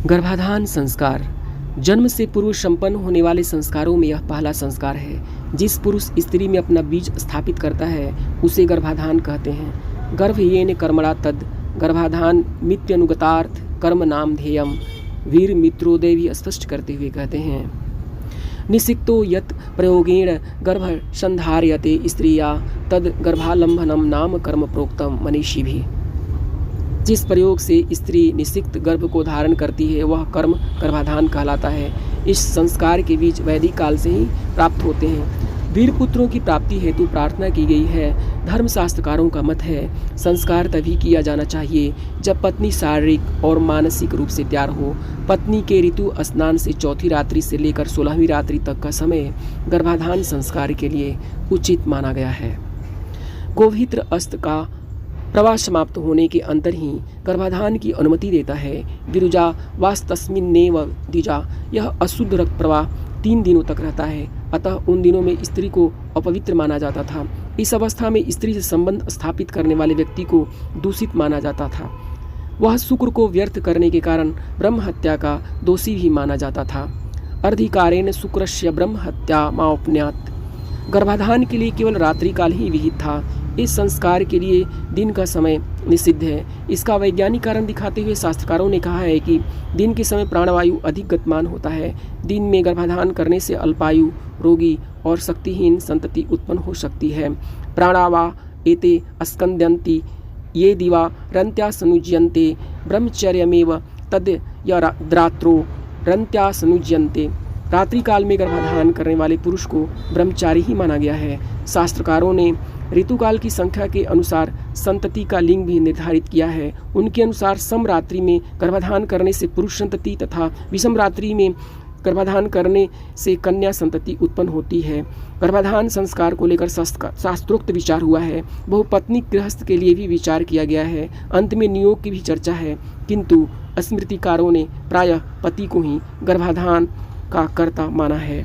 गर्भाधान संस्कार जन्म से पूर्व संपन्न होने वाले संस्कारों में यह पहला संस्कार है। जिस पुरुष स्त्री में अपना बीज स्थापित करता है उसे गर्भाधान कहते हैं। गर्भ येन कर्मणा तद गर्भाधान मित्यनुगतार्थ कर्म नाम ध्येयम वीर मित्रोदय भी स्पष्ट करते हुए कहते हैं। निसिक्तो यत् प्रयोगेण गर्भ संधार्यते स्त्रिया तद गर्भालंबनम नाम कर्म प्रोक्तम मनीषी भी। जिस प्रयोग से स्त्री निषिक्त गर्भ को धारण करती है वह कर्म गर्भाधान कहलाता है। इस संस्कार के बीज वैदिक काल से ही प्राप्त होते हैं। वीर पुत्रों की प्राप्ति हेतु प्रार्थना की गई है। धर्मशास्त्रकारों का मत है संस्कार तभी किया जाना चाहिए जब पत्नी शारीरिक और मानसिक रूप से तैयार हो। पत्नी के ऋतु स्नान से चौथी रात्रि से लेकर 16वीं रात्रि तक का समय गर्भाधान संस्कार के लिए उचित माना गया है। गोभित्र अस्त का प्रवाह समाप्त होने के अंतर ही गर्भाधान की अनुमति देता है। विरुजा वास्तस्मिन्नेव द्विजा यह अशुद्ध रक्त प्रवाह 3 दिनों तक रहता है, अतः उन दिनों में स्त्री को अपवित्र माना जाता था। इस अवस्था में स्त्री से संबंध स्थापित करने वाले व्यक्ति को दूषित माना जाता था। वह शुक्र को व्यर्थ करने के कारण ब्रह्म हत्या का दोषी भी माना जाता था। अर्धिकारेण शुक्रस्य ब्रह्म हत्या मापन्यात्। गर्भाधान के लिए केवल रात्रि काल ही विहित था। इस संस्कार के लिए दिन का समय निषिद्ध है। इसका वैज्ञानिक कारण दिखाते हुए शास्त्रकारों ने कहा है कि दिन के समय प्राणवायु अधिक गतिमान होता है। दिन में गर्भाधान करने से अल्पायु, रोगी और शक्तिहीन संतति उत्पन्न हो सकती है। प्राणावा एते स्कंदन्ति ये दिवा रन्त्यासनुज्यन्ते ब्रह्मचर्यमेव तद यद्रात्रो रन्त्यासनुज्यन्ते। रात्रि काल में गर्भाधान करने वाले पुरुष को ब्रह्मचारी ही माना गया है। शास्त्रकारों ने ऋतुकाल की संख्या के अनुसार संतति का लिंग भी निर्धारित किया है। उनके अनुसार सम रात्रि में गर्भाधान करने से पुरुष संतति तथा विषम रात्रि में गर्भाधान करने से कन्या संतति उत्पन्न होती है। गर्भाधान संस्कार को लेकर शास्त्रोक्त विचार हुआ है। बहुपत्नी गृहस्थ के लिए भी विचार किया गया है। अंत में नियोग की भी चर्चा है, किंतु स्मृतिकारों ने प्रायः पति को ही गर्भाधान का कर्ता माना है।